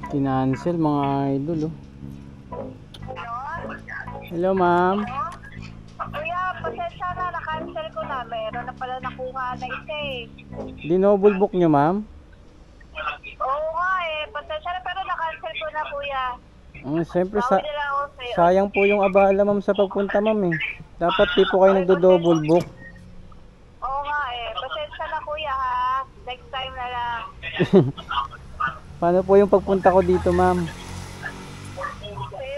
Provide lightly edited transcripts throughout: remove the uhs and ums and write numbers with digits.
Kinancel mga idol oh. Hello? Hello ma'am. Kuya, pasensya na, na-cancel ko na. Meron na pala nakuha na isa eh. Dinoble book nyo ma'am? Oo nga eh, pasensya na pero na-cancel ko na kuya. Siyempre Tawag nila ako sa'yo. sayang po yung abala ma'am sa pagpunta ma'am eh. Dapat di po kayo nagdo-double book. Oo nga eh, pasensya na kuya ha. Next time na lang. Paano po yung pagpunta ko dito ma'am? Eh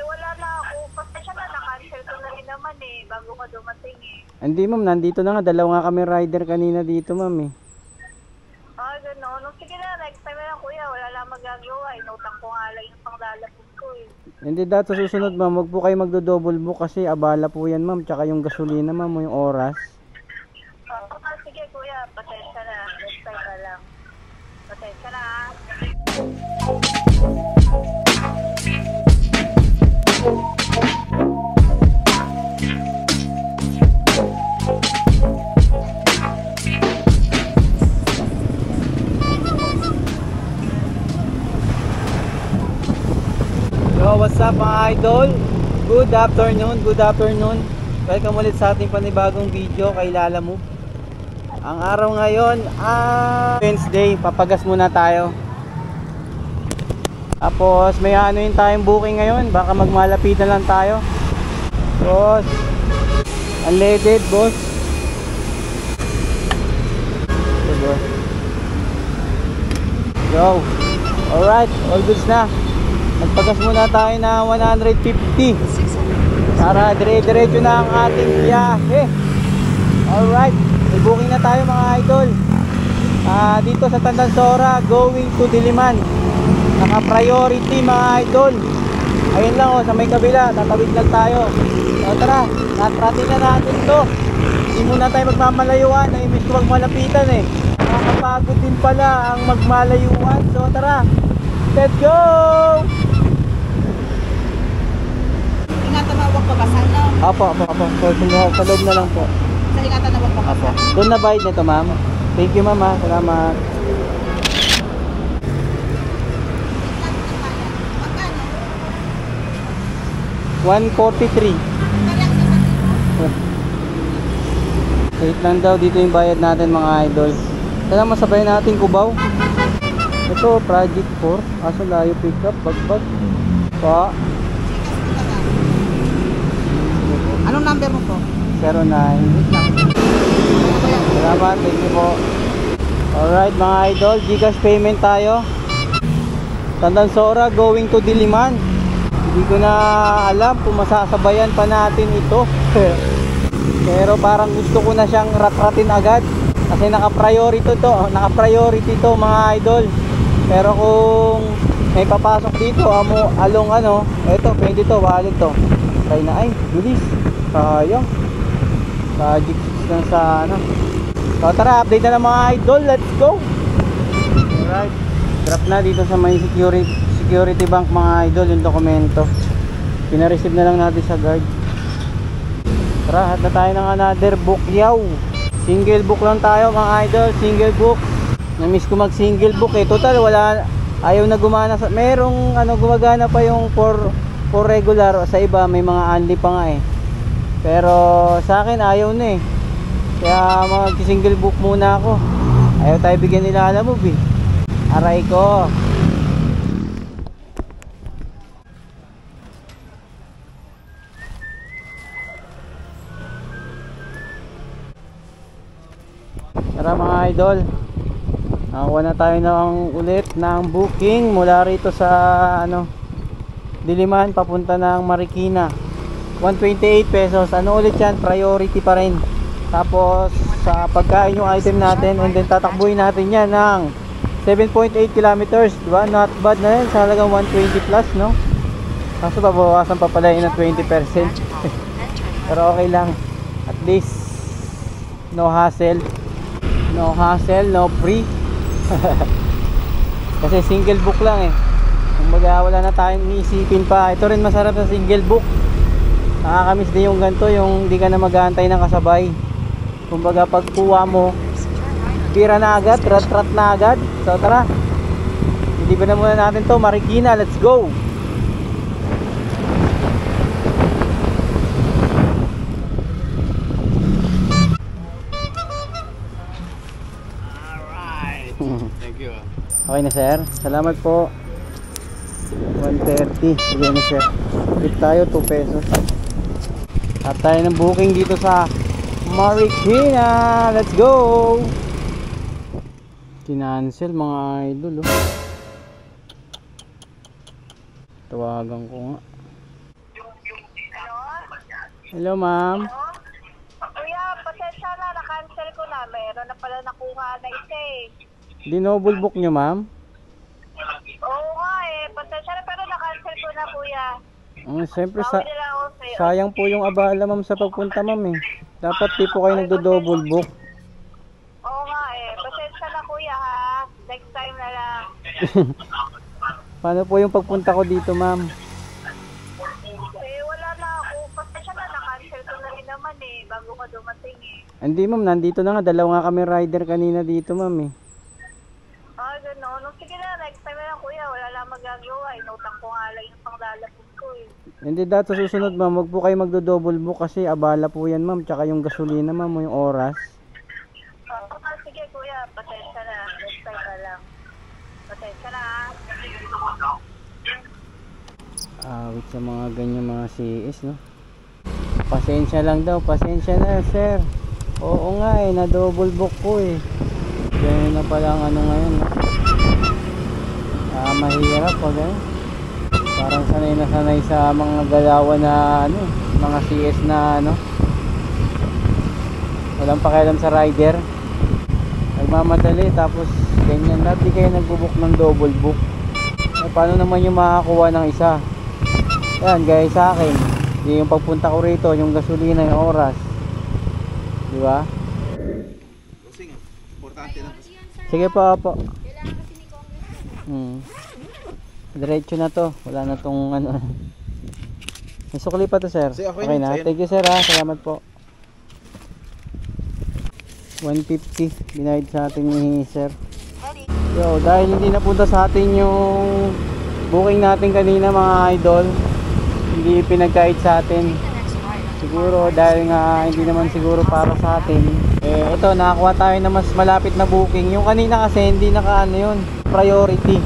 wala na ako, pasensya na, na-cancel ko na rin naman eh, bago ka dumating eh. Hindi ma'am, nandito na nga. Dalawa nga kami rider kanina dito ma'am eh. Ah, gano'n. No, sige na, next time na lang kuya, wala lang magagawa. Inutang ko nga lang yung panglalapos ko eh. Hindi dapat sa susunod ma'am, wag po kayo magdo-double book kasi abala po yan ma'am. Tsaka yung gasolina ma'am, yung oras. Sige kuya, pasensya na. Next time na lang. Pasensya na ha. Yo, what's up mga idol? Good afternoon, good afternoon. Welcome ulit sa ating panibagong video kay Lala Move. Ang araw ngayon Wednesday, papagas muna tayo. Tapos may ano yung tayong booking ngayon, baka magmalapitan lang tayo. Boss, unleaded boss. Okay, boss. Yo, alright, all goods na. Magpagas muna tayo na 150 para dire-diretso na ang ating biyahe. Alright, may booking na tayo mga idol. Dito sa Tandansora, going to Diliman. Naka-priority mga idol. Ayun lang oh, sa may kabila, tatawid lang tayo. So tara, natrati na natin to. Hindi muna tayo magmamalayuan, naimis ko magmalapitan eh. Nakakapagod din pala ang magmalayuan. So tara, let's go! Ingatan na wag pabasan, no? Apo. Sa loob na lang po. Sa ingatan na wag Apo. pabasan. Doon na bayad nito ma'am. Thank you ma'am ha. Salamat. Magkano? 143. Parang sa Wait lang daw, dito yung bayad natin mga idol. Kaya masabay natin Cubao. Ito, Project 4. Kaso layo pick up, bagbag. Pa, Anong number mo po? 09. Salamat, thank you po. Alright mga idol, Gcash payment tayo. Tandansora going to Diliman. Hindi ko na alam kung masasabayan pa natin ito. Pero parang gusto ko na siyang rat-ratin agad. Kasi naka-priority to mga idol. Pero kung may papasok dito, along ano, eto, pwede to, wallet to. Try na, ay, bilis. Sayang. Project 6 lang sa ano. So tara, update na ng mga idol. Let's go. Alright. Drop na dito sa may security bank mga idol yung dokumento. Pina-receive na lang natin sa guard. Tara, hat na tayo ng another book yaw. Single book lang tayo mga idol. Single book. Na-miss ko mag single book eh. Total wala, ayaw na gumana sa, merong ano gumagana pa yung for regular. Sa iba may mga only pa nga eh. Pero sa akin ayaw na eh. Kaya mag-single book muna ako. Ayaw tayo bigyan nila Lala Move eh. Aray ko. Tara mga idol. Nakakuha na tayo ulit ng booking mula rito sa ano, Diliman papunta ng Marikina. 128 pesos. Ano ulit yan? Priority pa rin. Tapos sa pagkain yung item natin, and then tatakbuhin natin yan ng 7.8 kilometers, diba? Not bad na yan sa halagang 120 plus, no? Kaso babawasan pa pala yun ng 20%. Pero okay lang. At least no hassle, no free. Kasi single book lang eh. Kumbaga wala na tayong iisipin pa. Ito rin masarap sa single book. Nakakamiss din yung ganito, yung hindi ka na mag-aantay ng kasabay. Kumbaga pag kuha mo, pira na agad, rat na agad. So tara, deliver na muna natin to, Marikina. Let's go. Thank you. Okay na sir, salamat po. 130, sige na sir. Tip tayo 2 pesos. At tayo ng booking dito sa Marikina. Let's go. Kinancel mga idol oh. Tawagan ko nga. Hello ma'am. Kuya, pasensya na, na-cancel ko na. Meron na pala nakuha na isa eh. Dinoble book nyo ma'am? Oo nga eh, pasensya na pero na-cancel ko na kuya. Siyempre Tawag nila ako sa'yo. sayang po yung abala ma'am sa pagpunta ma'am eh. Dapat di po kayo nagdo-double book. Oo nga eh, pasensya na kuya ha. Next time na lang. Paano po yung pagpunta ko dito ma'am? Eh wala na ako, pasensya na, na-cancel ko na rin naman eh, bago ka dumating eh. Hindi ma'am, nandito na nga. Dalawa nga kami rider kanina dito ma'am eh. Ah, gano'n. No, sige na, next time na lang kuya, wala lang magagawa. Inutang ko nga lang yung panglalapos ko eh. Hindi dahil sa susunod ma'am, wag po kayo magdo-double book kasi abala po yan ma'am. Tsaka yung gasolina ma'am, yung oras. Sige kuya, pasensya na. Next time na lang. Pasensya na ha. Awit sa mga ganyan mga CS no. Pasensya lang daw, pasensya na sir. Oo nga eh, na double book ko eh. Ganyan na pala ang ano ngayon no. Mahirap pag eh. Parang sanay na sanay sa mga galawan na ano, mga CS na ano. Walang pakialam sa rider. Nagmamadali tapos ganyan na, di kayo nagbo-book ng double book. Eh, paano naman yung makakuha ng isa? Yan guys, sa akin yung pagpunta ko rito, yung gasolina, yung oras, di ba? Importante lang. Sige po. Diretso na to, wala na tong ano. May sukli pa to sir. Sige, okay Okay na. na, thank you sir ha, salamat po. 150 binayad sa atin ni sir. Yo, dahil hindi napunta sa atin yung booking natin kanina mga idol, hindi pinagkait sa atin. Siguro dahil nga hindi naman siguro para sa atin. Eh ito, nakakuha tayo na mas malapit na booking. Yung kanina kasi hindi naka ano yun, priority.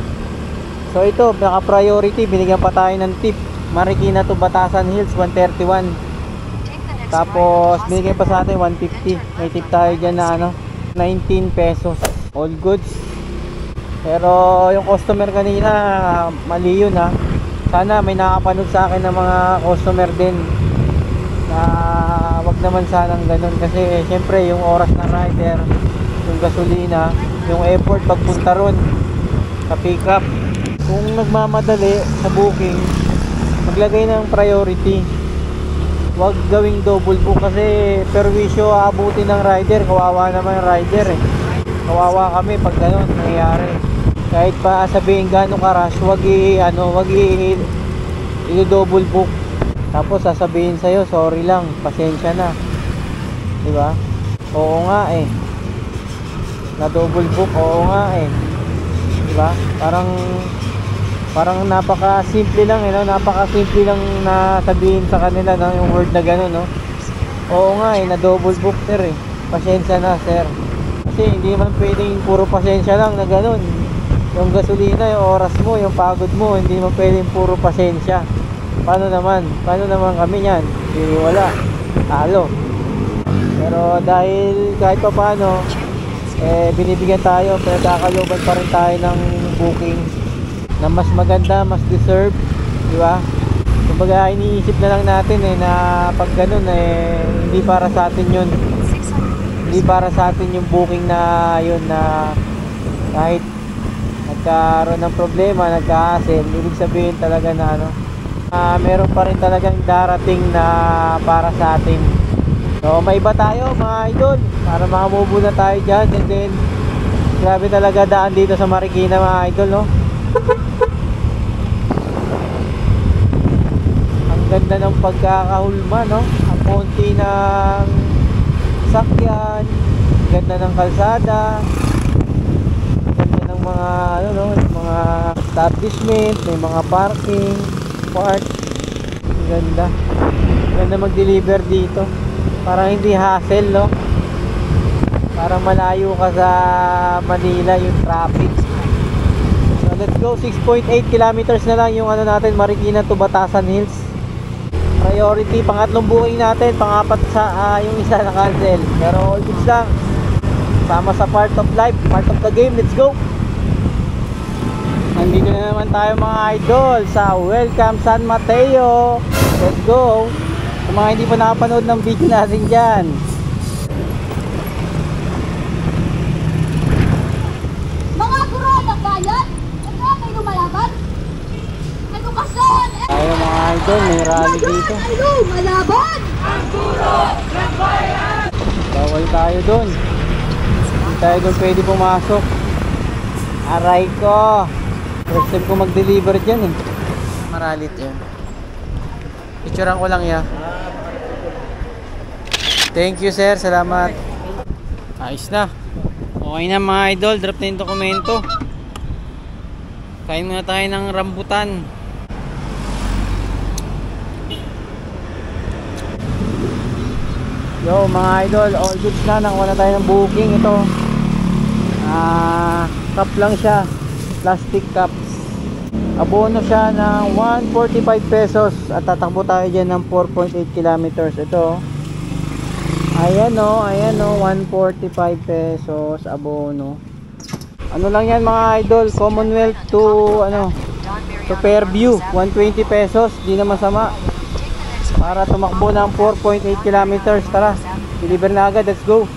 So ito, naka priority, binigyan pa tayo ng tip. Marikina to Batasan Hills 131. Tapos binigyan pa sa atin 150. May tip tayo dyan na ano, 19 pesos. All goods. Pero yung customer kanina, mali yun ha. Sana may nakapanood sa akin ng mga customer din na wag naman sanang ganun. Kasi syempre yung oras ng rider, yung gasolina, yung effort pagpunta ron sa pick up. Kung nagmamadali sa booking, maglagay ng priority. Wag gawing double book kasi perwisyo aabutin ng rider. Kawawa naman yung rider eh. Kawawa kami pag ganun nangyayari. Kahit pa sabihin gano'ng ka-rush, wag i-double book. Tapos sasabihin sa'yo, sorry lang, pasensya na. Diba? Oo nga eh. Na double book, oo nga eh. Diba? Parang napaka-simple lang eh, no? Napaka-simple lang na sabihin sa kanila, no? Yung word na gano'n, no? Oo nga eh, na double book sir eh. Pasensya na sir. Kasi hindi man pwedeng puro pasensya lang na gano'n. Yung gasolina, yung oras mo, yung pagod mo, hindi man pwedeng puro pasensya. Paano naman kami niyan? Hindi wala. Talo. Pero dahil kahit pa paano, binibigyan tayo, pinagkakaloban pa rin tayo ng booking na mas maganda, mas deserve, di ba? Kumbaga iniisip na lang natin na pag ganun hindi para sa atin yun. Hindi para sa atin yung booking na yun na kahit nagkaroon ng problema, nagka-hassle, ibig sabihin talaga na meron pa rin talagang darating na para sa atin. So may iba tayo mga idol para makamubo na tayo dyan. And then grabe talaga daan dito sa Marikina mga idol, no? Ang ganda ng pagkakahulma, no? Ang konti ng sakyan, ganda ng kalsada, ganda ng mga mga establishment, may mga parking, park. Ang ganda. Ganda mag-deliver dito. Parang hindi hassle, no? Parang malayo ka sa Manila yung traffic. So let's go. 6.8 kilometers na lang yung ano natin, Marikina to Batasan Hills. Priority, pangatlong booking natin, pangapat sa yung isa na cancel. Pero all goods lang. Sama sa part of life, part of the game. Let's go. Nandito na naman tayo mga idol sa Welcome San Mateo. Let's go. Sa mga hindi pa nakapanood ng video natin dyan, Mga guro ng bayan! Ano kayo lumalaban? Edukasyon! tayo mga idol, may rally dito. Ay lumalaban! Bawal tayo dun. Hindi tayo dun pwede pumasok. Aray ko. First time ko mag-deliver dyan eh. Maralit yun. Picturean ko lang ya. Thank you sir, salamat. Ayos na. Okay na mga idol, drop na yung dokumento. Kain muna tayo ng rambutan. Yo mga idol, all goods na. Nakuha na tayo ng booking. Ito cup lang siya, plastic cups. Abono siya ng 145 pesos. At tatakbo tayo dyan ng 4.8 kilometers. Ito ayan o, 145 pesos abono. Ano lang yan mga idol, Commonwealth to ano, to Fairview, 120 pesos. Di na masama para tumakbo ng 4.8 kilometers. Tara, deliver na agad, let's go.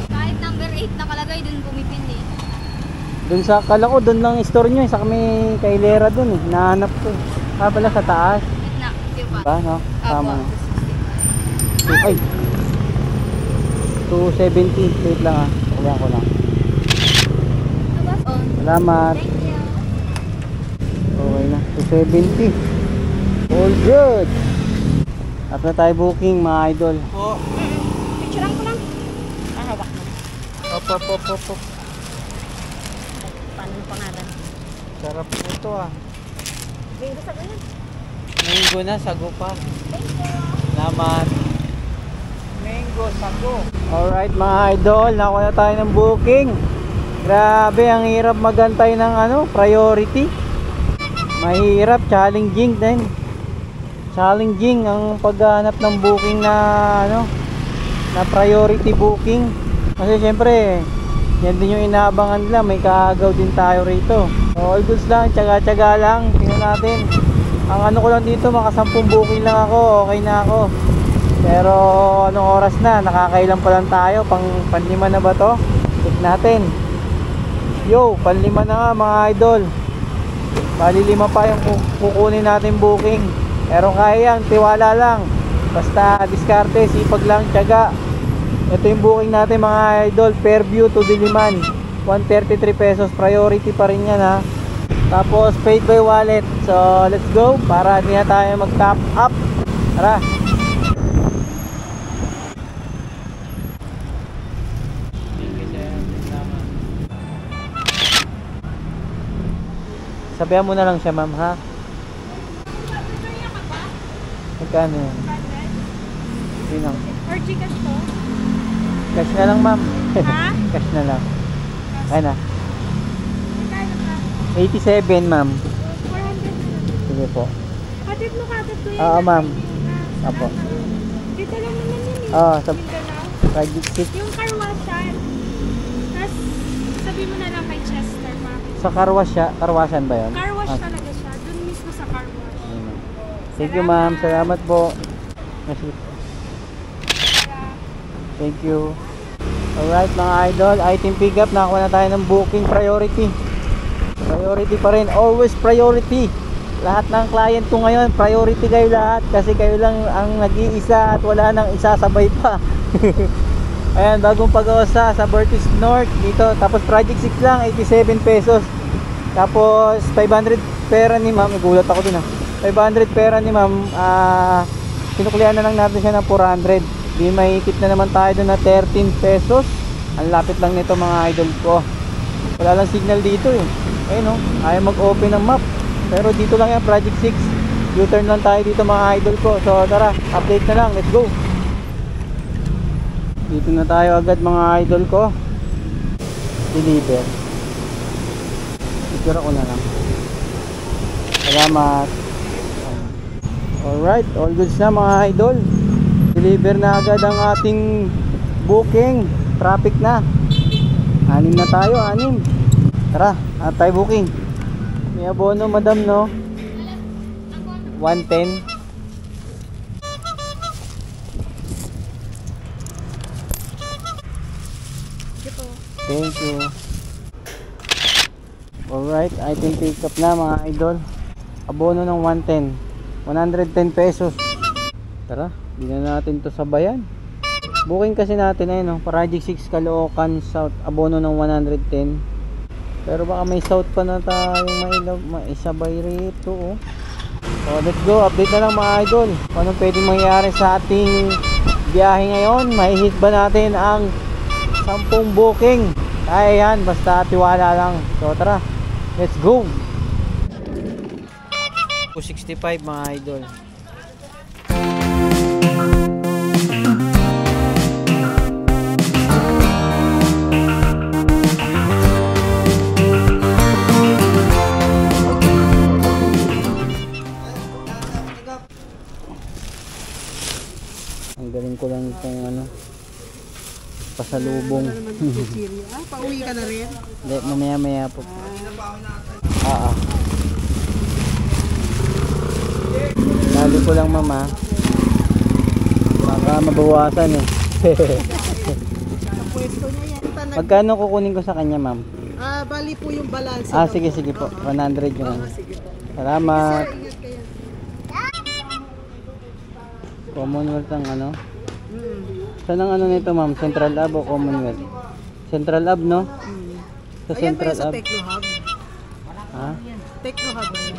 Kahit number 8 nakalagay dun pumipindi. Dun sa, kala ko dun lang store nyo, sa kami kailera dun eh, nahanap ko. Pala sa taas. Na, di ba? Ba, no? Tama na. Ay, 270. Wait lang ah, kulang ko lang. Salamat. Thank you. Okay na, 270. All good. At na tayo booking mga idol. Picturean ko lang. Hawak mo. Op. Paano yung pangalan? Sarap po ito ah. Bingo sa ganyan. Mango na, sago pa. Thank you. Salamat. Mango, sago. Alright mga idol, nakuha na tayo ng booking. Grabe, ang hirap magantay ng ano, priority. Mahirap, challenging din. Challenging ang paghanap ng booking na ano, na priority booking. Kasi syempre, yan din yung inaabangan nila, may kaagaw din tayo rito. All goods lang, tsaga-tsaga lang. Tingnan natin. Ang ano ko lang dito, maka 10 booking lang ako, okay na ako. Pero anong oras na? Nakakailan pa lang tayo, panlima na ba to? Check natin. Yo, panlima na nga mga idol. Bali 5 pa yung kukunin natin booking. Pero kaya yan, tiwala lang. Basta diskarte, sipag lang, tiyaga. Ito yung booking natin mga idol, Fairview to Diliman, 133 pesos, priority pa rin yan ha. Tapos paid by wallet. So let's go, para hindi na tayo mag top up. Tara. Sabihan mo na lang siya ma'am ha. Magkano yan? Yun lang. Or Gcash to? Cash na lang ma'am. Ha? Cash na lang. Ay na. Magkano ka? 87 ma'am. 400 na lang. Sige po. Katid mo katid ko yun. Oo ma'am. Apo. Dito lang naman yun eh. Oo, sa Mindanao. Project 6. Yung karwasan. Tapos sabi mo na lang kay Chester pa. Sa Carwash siya. Carwashan ba yun? Carwash Ah, talaga siya. Doon mismo sa carwash. ayun, ma'am. Thank you ma'am. Salamat po. Thank you. Alright mga idol, item pick up. Nakakuha na tayo ng booking priority. Priority pa rin. Always priority. Lahat ng client ko ngayon, priority kayo lahat. Kasi kayo lang ang nag-iisa at wala nang isasabay pa. Ayan, bagong Pag-asa sa Vertis North dito. Tapos Project 6 lang, 87 pesos. Tapos 500 pera ni ma'am. Nagulat ako din 500 pera ni ma'am. Pinuklian na lang natin siya ng 400. Di may higit na naman tayo doon na 13 pesos. Ang lapit lang nito mga idol ko. Wala lang signal dito eh. Ayun oh, ayaw mag-open ng map. Pero dito lang yan, Project 6. U-turn lang tayo dito mga idol ko. So tara, update na lang, let's go. Dito na tayo agad mga idol ko. Deliver. Picture ako na lang. Salamat. Alright, all goods na mga idol. Deliver na agad ang ating booking. Traffic na. 6 na tayo, 6. Tara, tayo booking. May abono madam no? 110. Thank you. Alright, item pick up na mga idol. Abono ng 110. 110 pesos. Tara, hindi na natin to sabayan. Booking kasi natin ay no, Project 6 Caloocan South, abono ng 110. Pero baka may south pa na tayong maisabay rito oh. So let's go, update na lang mga idol. Anong pwedeng mangyari sa ating biyahe ngayon? Mahihit ba natin ang 10 booking? Kaya yan, basta tiwala lang. So tara, let's go. 265 mga idol. Ang galing ko lang itong ano, pasalubong. Pauwi ka na rin? Hindi, mamaya po. Lalo ko lang mama. Baka mabawasan eh. Sa pwesto niya yan. Magkano kukunin ko sa kanya ma'am? Bali po yung balance. Sige po. 100 yun. Sige po. Salamat. Sir, ingat kayo. Commonwealth ang ano? Saan ang ano nito ma'am? Central Hub o Commonwealth? Central Hub no? Sa Ayan Central ba yung sa Hub. Techno Hub? Ha? Techno Hub ba yan?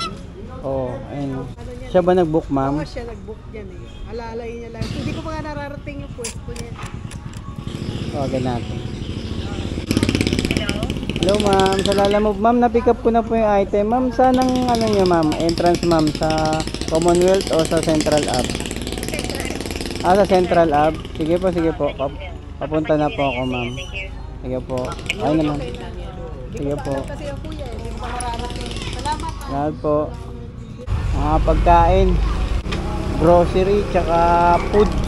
Oo, ayun. Siya ba nag-book ma'am? Oo, siya nag-book dyan eh. Alalay niya lang. Hindi ko pa nga nararating yung pwesto niya. Tawagan natin. Hello ma'am, sa Lalamove ma'am, na-pick up ko na po yung item. Ma'am, saan ang ano niyo ma'am? Entrance ma'am, sa Commonwealth o sa Central Hub? Sa Central Hub. Sige po. Papunta na po ako ma'am. Sige po. Ay naman. Sige po. Kasi yung kuya eh, hindi ko pa nararating. Salamat. Salamat po. Mga pagkain, grocery, tsaka foods.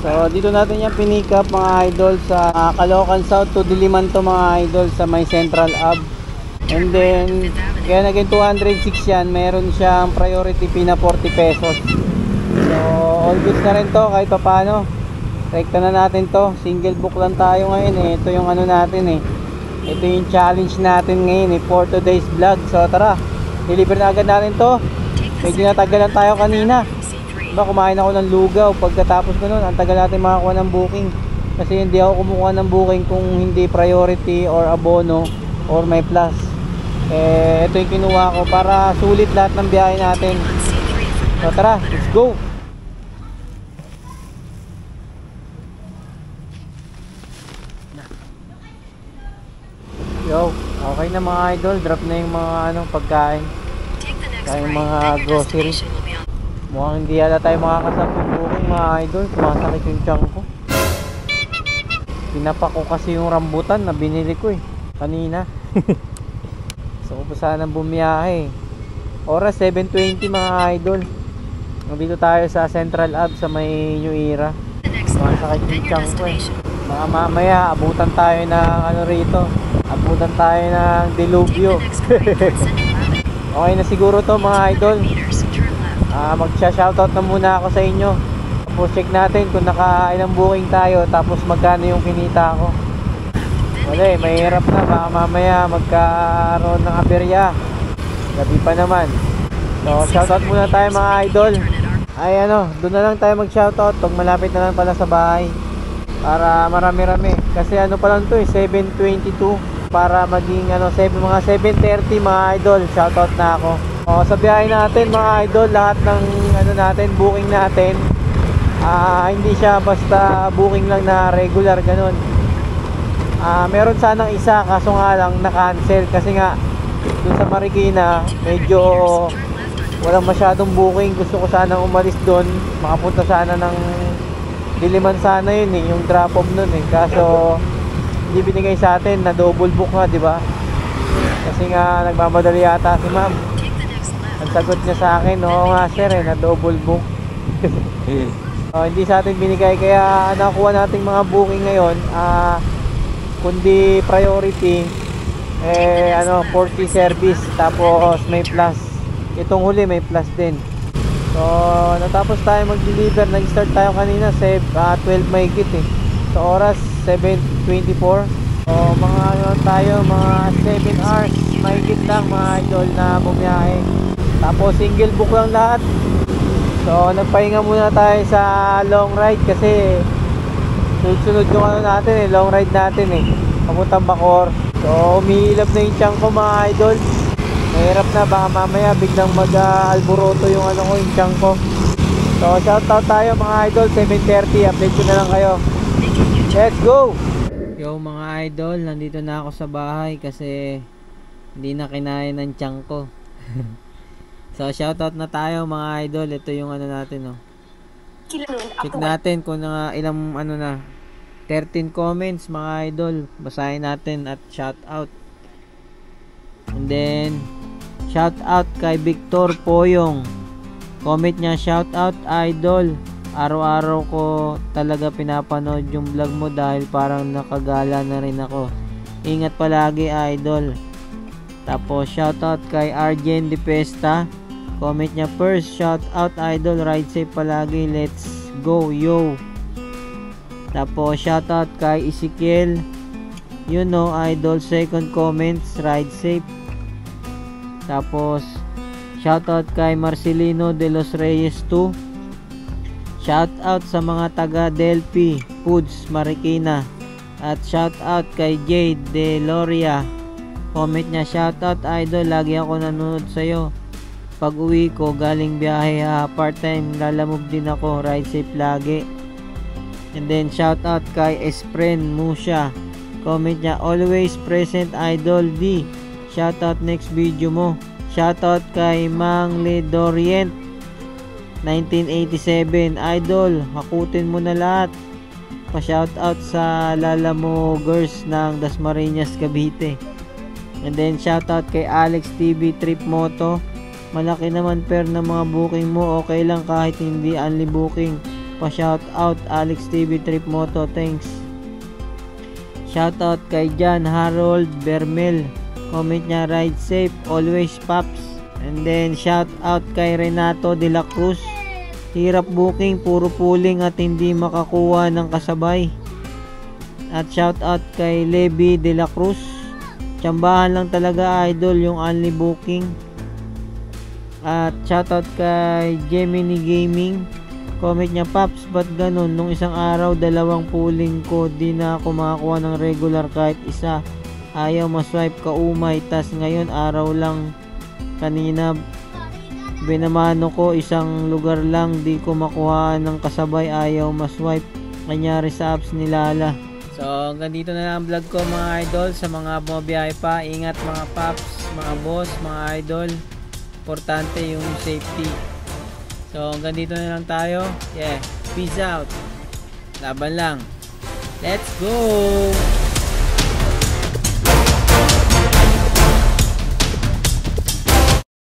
So dito natin yung pinick up mga idol sa Caloocan South to Diliman to mga idol sa may Central Hub. And then kaya naging 206 yan, meron siyang priority fee na 40 pesos. So all goods na rin to kahit pa paano. Rekta na natin to, single book lang tayo ngayon eh. Ito yung ano natin eh, ito yung challenge natin ngayon eh, for today's vlog. So tara, deliver na agad natin to. Medyo natagalan tayo kanina. Diba, kumain ako ng lugaw. Pagkatapos ko nun, ang tagal natin makakuha ng booking. Kasi hindi ako kumukuha ng booking kung hindi priority or abono or may plus. Ito yung kinuha ko para sulit lahat ng biyahe natin. So tara, let's go. Yo, okay na mga idol, drop na yung mga pagkain. Kaya yung mga grocery. Mukhang hindi yata tayo makakasampung booking mga idol. Sumasakit yung tiyan ko. Pinapak ko kasi yung rambutan na binili ko eh kanina. So ko pa sanang bumiyahe. Oras 7:20 mga idol. Nandito tayo sa Central Hub sa may New Era. Sumasakit yung tiyan ko eh. Mga mamaya abutan tayo ng ano rito, abutan tayo ng dilubyo. Okay na siguro to mga idol. Magsha-shoutout na muna ako sa inyo. Tapos check natin kung nakailang booking tayo, tapos magkano yung kinita ko. Wala eh, mahirap na, baka mamaya magkaroon ng aberya. Gabi pa naman. So shoutout muna tayo mga idol. Ay doon na lang tayo mag-shoutout pag malapit na lang pala sa bahay. Para marami-rami. Kasi pa lang to eh, 7:22. Para maging mga 7:30 mga idol. Shoutout na ako. Sa biyahe natin mga idol, lahat ng natin, booking natin, hindi siya basta booking lang na regular ganun. Meron sanang isa kaso nga lang na-cancel kasi nga dun sa Marikina medyo walang masyadong booking. Gusto ko sanang umalis doon, makapunta sana ng Diliman sana yun eh, yung drop off nun eh. Kaso hindi binigay sa atin, na double book nga, di ba? Kasi nga nagmamadali yata si ma'am. Ang sagot niya sa akin, oo nga sir eh, na double book. Hindi sa atin binigay, kaya nakuha nating mga booking ngayon, kundi priority, 40 service, tapos may plus. Itong huli may plus din. So natapos tayo mag-deliver, nag-start tayo kanina 12 mahigit eh. So oras 7:24. So mga ano tayo, mga 7 hours mahigit lang mga idol na bumiyahe. Tapos single book lang lahat. So nagpahinga muna tayo sa long ride kasi sunod-sunod yung ano natin eh, long ride natin eh, papuntang Bacoor. So umihilap na yung tiyan ko mga idol. Mahirap na, baka mamaya biglang mag-alboroto yung ano ko, yung tiyan ko. So shoutout tayo mga idol, 7:30, update ko na lang kayo. Let's go! Yo mga idol, nandito na ako sa bahay kasi hindi na kinaya ng tiyan ko. So shoutout na tayo mga idol, ito yung ano natin oh. Check natin kung ilang ano na, 13 comments mga idol, basahin natin at shoutout. And then shoutout kay Victor Poyong, comment niya, shoutout idol, araw-araw ko talaga pinapanood yung vlog mo dahil parang nakagala na rin ako, ingat palagi idol. Tapos shoutout kay Arjen De Pesta, comment niya, first shoutout idol, ride safe palagi, let's go yo. Tapos shoutout kay Ezekiel, you know idol, second comments, ride safe. Tapos shoutout kay Marcelino de los Reyes 2, shoutout sa mga taga Delphi Foods Marikina. At shoutout kay Jade de Loria, comment niya, shoutout idol, lagi ako nanonood sa'yo pag uwi ko galing biyahe, part time lalamove din ako, ride safe lagi. And then shoutout kay Espren Musha, comment niya, always present idol D, shoutout next video mo. Shoutout kay Mang Le Dorient 1987, idol hakutin mo na lahat. Pa shoutout sa Lalamogers ng Dasmariñas, Cavite. And then shoutout kay Alex TV Trip Moto, malaki naman per na mga booking mo, okay lang kahit hindi only booking. Pa shoutout Alex TV Trip Moto, thanks. Shoutout kay John Harold Bermel, comment niya, ride safe always paps. And then shoutout kay Renato de la Cruz, hirap booking, puro pooling at hindi makakuha ng kasabay. At shoutout kay Levi de la Cruz, tsambahan lang talaga idol yung only booking. At shoutout kay Gemini Gaming, comment niya, paps ba't ganun, nung isang araw 2 pooling ko, di na ako makakuha ng regular kahit isa, ayaw maswipe ka umay, tas ngayon araw lang, kanina binamano ko isang lugar lang, di ko makuha ng kasabay, ayaw maswipe, kanyari sa apps ni Lala. So hanggang dito na lang ang vlog ko mga idol. Sa mga bumabiyahe pa, ingat mga paps, mga boss, mga idol, importante yung safety. So hanggang dito na lang tayo, peace out, laban lang, let's go.